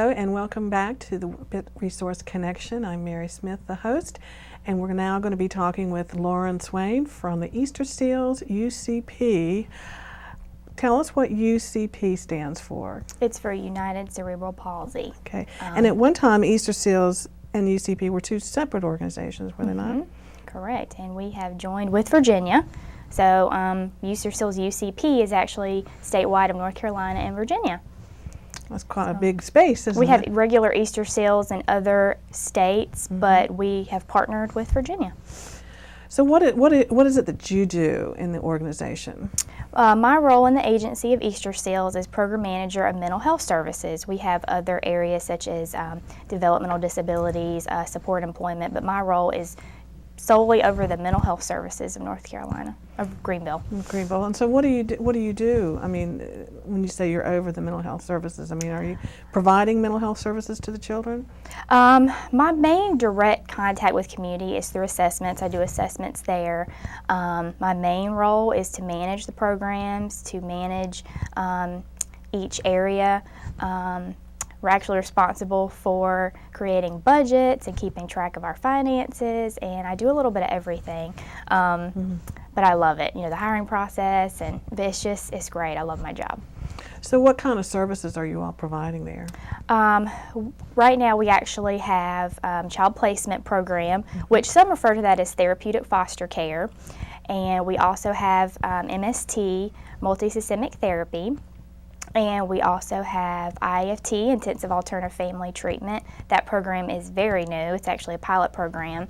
Hello and welcome back to the Pitt Resource Connection. I'm Mary Smith, the host, and we're now going to be talking with Lauren Swain from the Easter Seals UCP. Tell us what UCP stands for. It's for United Cerebral Palsy. Okay. And at one time, Easter Seals and UCP were two separate organizations, were they not? Correct. And we have joined with Virginia. So Easter Seals UCP is actually statewide of North Carolina and Virginia. That's quite a big space, isn't it? We have regular Easter Seals in other states, but we have partnered with Virginia. So what is it that you do in the organization? My role in the agency of Easter Seals is Program Manager of Mental Health Services. We have other areas such as developmental disabilities, support employment, but my role is solely over the mental health services of North Carolina, of Greenville. Greenville. And so what do you do? I mean, when you say you're over the mental health services, I mean, are you providing mental health services to the children? My main direct contact with community is through assessments. I do assessments there. My main role is to manage the programs, to manage each area. We're actually responsible for creating budgets and keeping track of our finances, and I do a little bit of everything. But I love it, the hiring process, and it's great. I love my job. So what kind of services are you all providing there? Right now we actually have child placement program, which some refer to that as therapeutic foster care, and we also have MST, multisystemic therapy. And we also have IFT, Intensive Alternative Family Treatment. That program is very new. It's actually a pilot program.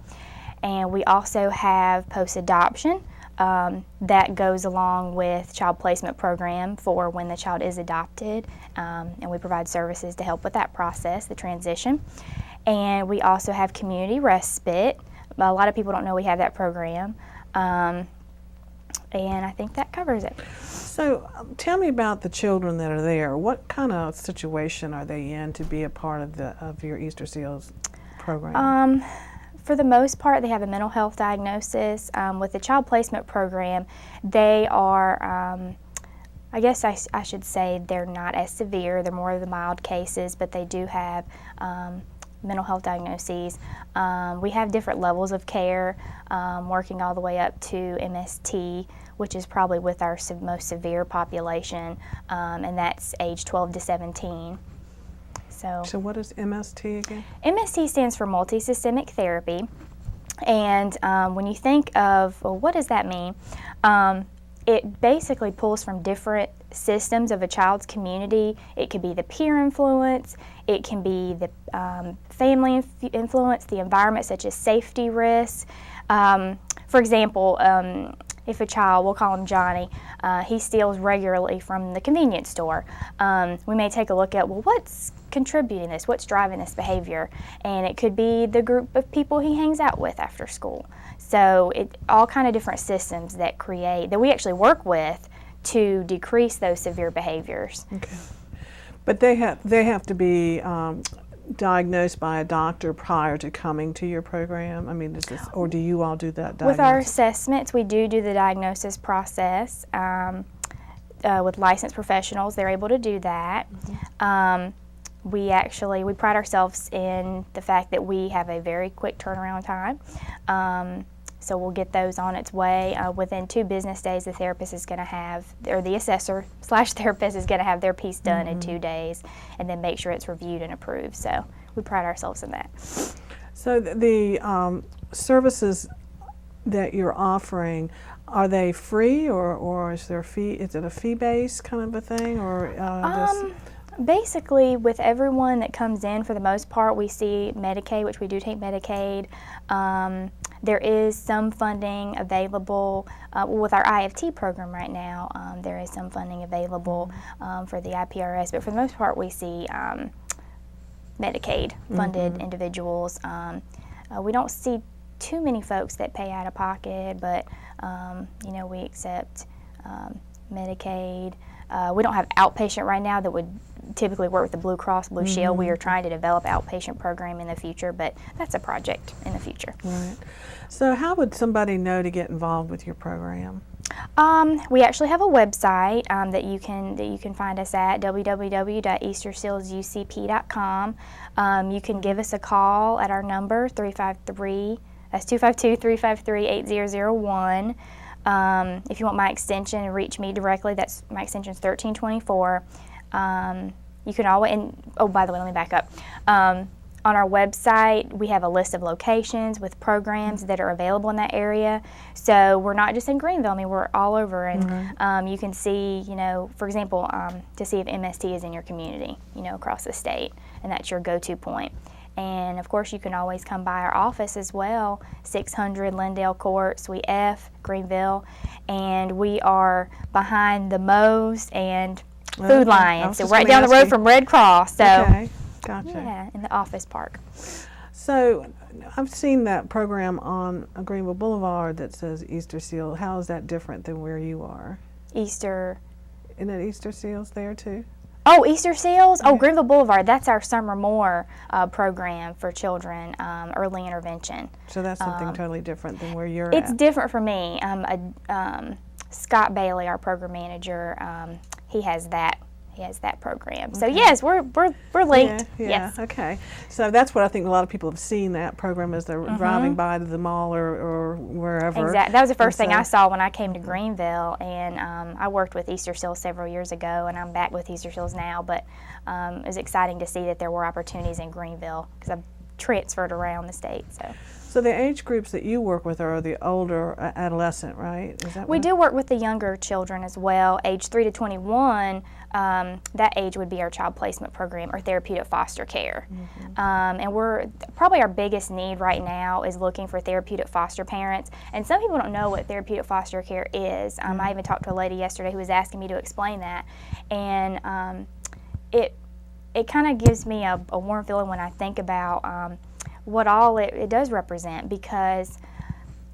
And we also have post-adoption that goes along with child placement program for when the child is adopted. And we provide services to help with that process, the transition. And we also have community respite. A lot of people don't know we have that program. And I think that covers it. So tell me about the children that are there. What kind of situation are they in to be a part of your Easter Seals program? For the most part, they have a mental health diagnosis. With the child placement program, they are, I guess I should say they're not as severe. They're more of the mild cases, but they do have mental health diagnoses. We have different levels of care, working all the way up to MST, which is probably with our most severe population, and that's age 12 to 17. So what is MST again? MST stands for multisystemic therapy, and when you think of, well, what does that mean? It basically pulls from different systems of a child's community. It could be the peer influence, it can be the family influence, the environment such as safety risks. For example, if a child, we'll call him Johnny, he steals regularly from the convenience store, we may take a look at, well, what's contributing this? What's driving this behavior? And it could be the group of people he hangs out with after school. So all kind of different systems that we actually work with to decrease those severe behaviors. Okay. But they have to be diagnosed by a doctor prior to coming to your program? I mean, or do you all do that diagnosis? With our assessments, we do the diagnosis process. With licensed professionals, they're able to do that. We pride ourselves in the fact that we have a very quick turnaround time. So we'll get those on its way. Within 2 business days, the therapist is going to have, or the assessor/therapist is going to have their piece done in 2 days, and then make sure it's reviewed and approved. So we pride ourselves in that. So the services that you're offering, are they free, or is there a fee? Is it a fee-based kind of a thing, or Basically, with everyone that comes in, for the most part, we see Medicaid, which we do take Medicaid. There is some funding available with our IFT program right now. There is some funding available for the IPRS, but for the most part, we see Medicaid-funded individuals. We don't see too many folks that pay out of pocket, but we accept Medicaid. We don't have outpatient right now that would typically work with the Blue Cross Blue Shield. We are trying to develop outpatient program in the future, but that's a project in the future. Right. So how would somebody know to get involved with your program? We actually have a website that you can find us at www.eastersealsucp.com. You can give us a call at our number 252-353-8001. If you want my extension and reach me directly, that's my extension is 1324. You can always, and oh, by the way, let me back up. On our website, we have a list of locations with programs that are available in that area. So we're not just in Greenville. I mean, we're all over, and you can see, for example, to see if MST is in your community, across the state, and that's your go-to point. And of course, you can always come by our office as well, 600 Lindale Court, Suite F, Greenville, and we are behind the Moe's and Food Lion, so right down the road from Red Cross. So. Okay. Gotcha. Yeah, in the office park. So I've seen that program on Greenville Boulevard that says Easter Seal. How is that different than where you are? Easter. Isn't it Easter Seals there too? Oh, Easter Seals? Oh, Greenville Boulevard. That's our Summer More program for children, early intervention. So that's something totally different than where you're It's at. different for me. Scott Bailey, our program manager, he has that program. So yes, we're linked. Yeah, yes. Okay. So that's what I think a lot of people have seen that program as they're driving by to the mall or wherever. Exactly. That was the first thing I saw when I came to Greenville, and I worked with Easter Seals several years ago, and I'm back with Easter Seals now, but it was exciting to see that there were opportunities in Greenville because I've transferred around the state. So the age groups that you work with are the older adolescent, right? Is that we do work with the younger children as well, age 3 to 21. That age would be our child placement program or therapeutic foster care. And we're probably our biggest need right now is looking for therapeutic foster parents. And some people don't know what therapeutic foster care is. I even talked to a lady yesterday who was asking me to explain that. And it kind of gives me a warm feeling when I think about what all it does represent, because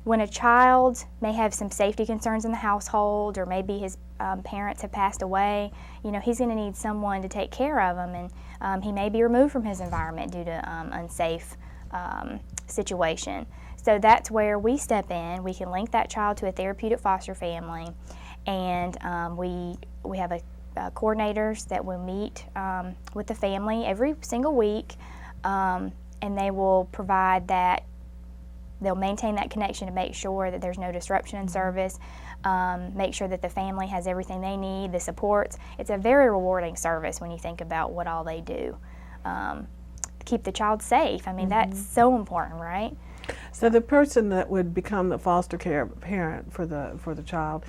when a child may have some safety concerns in the household, or maybe his parents have passed away, he's going to need someone to take care of him, and he may be removed from his environment due to unsafe situation. So that's where we step in. We can link that child to a therapeutic foster family, and we have coordinators that will meet with the family every single week, and they will provide that. They'll maintain that connection to make sure that there's no disruption in service, make sure that the family has everything they need, the supports. It's a very rewarding service when you think about what all they do to keep the child safe. I mean, that's so important, right? So the person that would become the foster care parent for the child,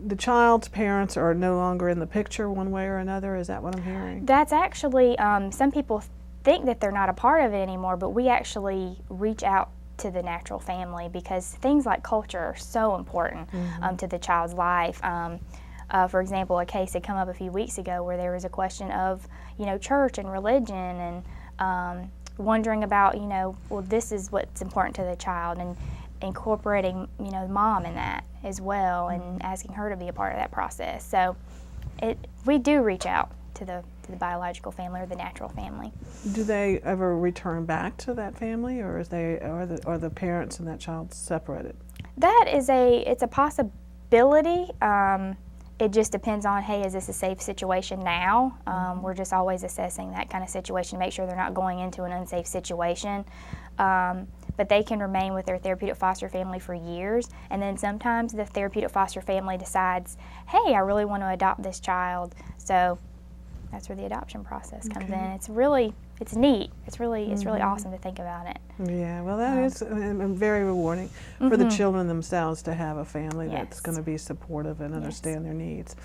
the child's parents are no longer in the picture one way or another. Is that what I'm hearing? That's actually, some people think that they're not a part of it anymore, but we actually reach out to the natural family because things like culture are so important to the child's life. For example, a case had come up a few weeks ago where there was a question of, church and religion, and wondering about, well, this is what's important to the child, and incorporating, mom in that as well, and asking her to be a part of that process. So we do reach out to the biological family or the natural family. Do they ever return back to that family, or are the parents and that child separated? That is it's a possibility. It just depends on, hey, is this a safe situation now? We're just always assessing that kind of situation to make sure they're not going into an unsafe situation. But they can remain with their therapeutic foster family for years, and then sometimes the therapeutic foster family decides, hey, I really want to adopt this child. So that's where the adoption process comes in. It's neat. It's really awesome to think about it. Yeah, well, that is very rewarding for the children themselves to have a family that's going to be supportive and understand their needs.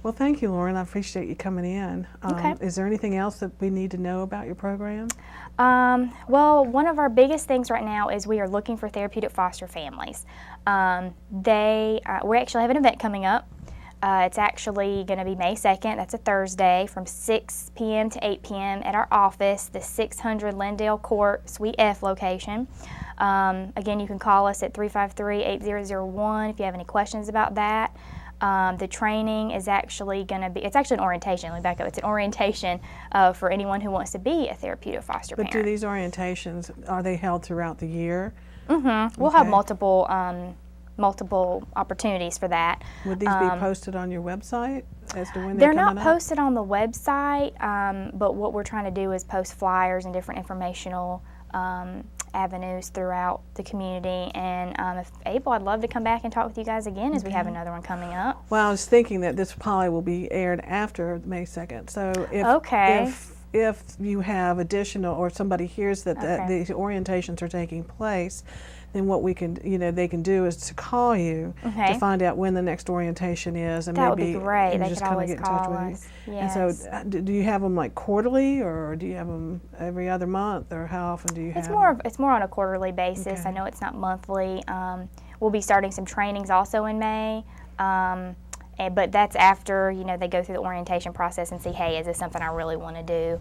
Well, thank you, Lauren. I appreciate you coming in. Is there anything else that we need to know about your program? Well, one of our biggest things right now is we are looking for therapeutic foster families. We actually have an event coming up. It's actually going to be May 2nd. That's a Thursday from 6 p.m. to 8 p.m. at our office, the 600 Lindale Court, Suite F location. Again, you can call us at 353-8001 if you have any questions about that. The training is actually going to be, it's actually an orientation. Let me back up. It's an orientation for anyone who wants to be a therapeutic foster parent. But do these orientations, are they held throughout the year? We'll have multiple multiple opportunities for that. Would these be posted on your website as to when They're they're not coming up? posted on the website, but what we're trying to do is post flyers and different informational avenues throughout the community. And if able, I'd love to come back and talk with you guys again as we have another one coming up. Well, I was thinking that this probably will be aired after May 2nd. So if you have additional, or somebody hears that these orientations are taking place, then what we can, they can do is to call you to find out when the next orientation is, and that maybe would be great. They just could always get in touch call with us. you. Yes. And so, do you have them like quarterly, or do you have them every other month, or how often do you have them? It's more on a quarterly basis. I know it's not monthly. We'll be starting some trainings also in May. But that's after, they go through the orientation process and see, hey, is this something I really want to do?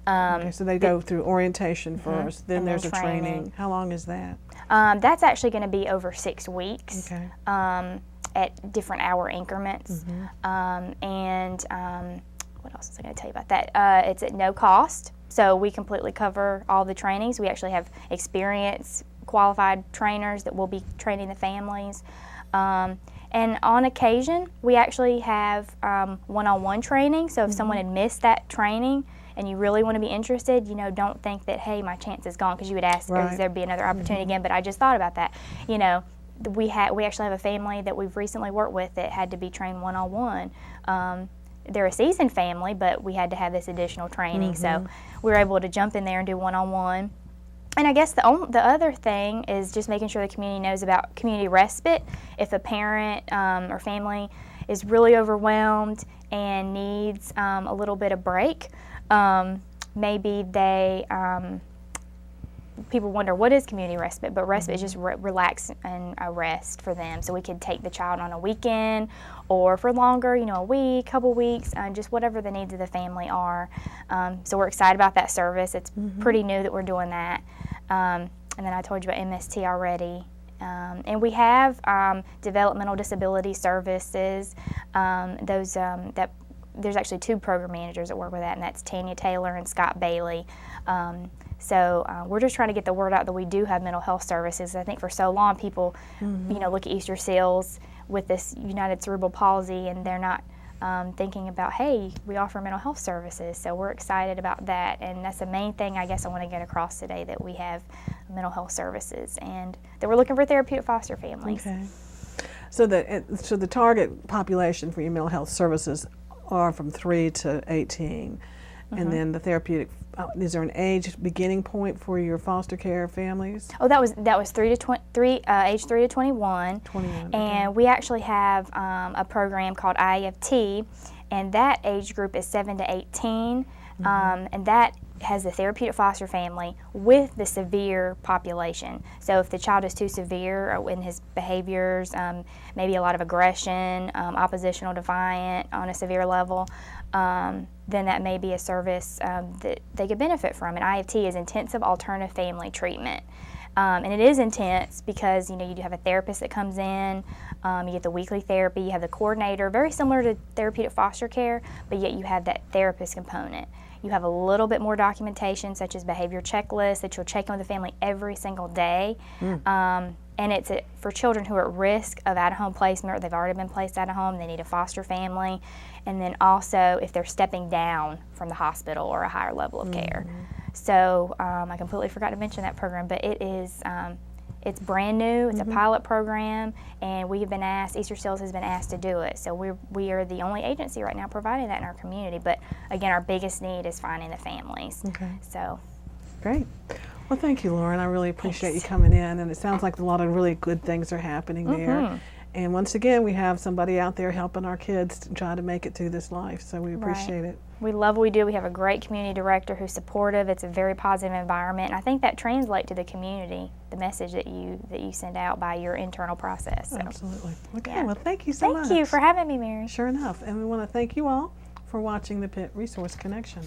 Okay, so they go through orientation first, then there's a training. How long is that? That's actually going to be over 6 weeks. Okay. At different hour increments. And what else was I going to tell you about that? It's at no cost, so we completely cover all the trainings. We actually have experienced, qualified trainers that will be training the families. And on occasion, we actually have one-on-one training, so if someone had missed that training and you really want to be interested, don't think that, hey, my chance is gone, because you would ask, is there be another opportunity again? But I just thought about that. We actually have a family that we've recently worked with that had to be trained one-on-one. They're a seasoned family, but we had to have this additional training, so we were able to jump in there and do one-on-one. And I guess the other thing is just making sure the community knows about community respite. If a parent or family is really overwhelmed and needs a little bit of break, maybe people wonder, what is community respite? But respite is just relax and a rest for them. So we could take the child on a weekend, or for longer, a week, couple weeks, just whatever the needs of the family are. So we're excited about that service. It's pretty new that we're doing that. And then I told you about MST already. And we have developmental disability services. There's actually 2 program managers that work with that, and that's Tanya Taylor and Scott Bailey. So we're just trying to get the word out that we do have mental health services. I think for so long people, look at Easter Seals with this United Cerebral Palsy, and they're not thinking about, hey, we offer mental health services. So we're excited about that, and that's the main thing I guess I want to get across today, that we have mental health services and that we're looking for therapeutic foster families. Okay. So the target population for your mental health services are from 3 to 18. And then the therapeutic, is there an age beginning point for your foster care families? Oh, that was age 3 to 21. 21. And we actually have a program called IFT, and that age group is 7 to 18, and that has the therapeutic foster family with the severe population. So if the child is too severe in his behaviors, maybe a lot of aggression, oppositional, defiant on a severe level, then that may be a service that they could benefit from. And IFT is intensive alternative family treatment. And it is intense because you do have a therapist that comes in, you get the weekly therapy, you have the coordinator, very similar to therapeutic foster care, but yet you have that therapist component. You have a little bit more documentation, such as behavior checklists that you'll check in with the family every single day. And it's for children who are at risk of out-of-home placement, or they've already been placed out of home, they need a foster family. And then also if they're stepping down from the hospital or a higher level of care. So I completely forgot to mention that program, but it is, it's brand new, it's a pilot program, and we have been asked, Easter Seals has been asked to do it. So we are the only agency right now providing that in our community. But again, our biggest need is finding the families. Okay. So. Great. Well, thank you, Lauren. I really appreciate you coming in, and it sounds like a lot of really good things are happening there. And once again, we have somebody out there helping our kids to try to make it through this life, so we appreciate it. We love what we do. We have a great community director who's supportive. It's a very positive environment, and I think that translates to the community, the message that you send out by your internal process. So. Absolutely. Okay, well, thank you so much. Thank you for having me, Mary. Sure enough, and we want to thank you all for watching the Pitt Resource Connection.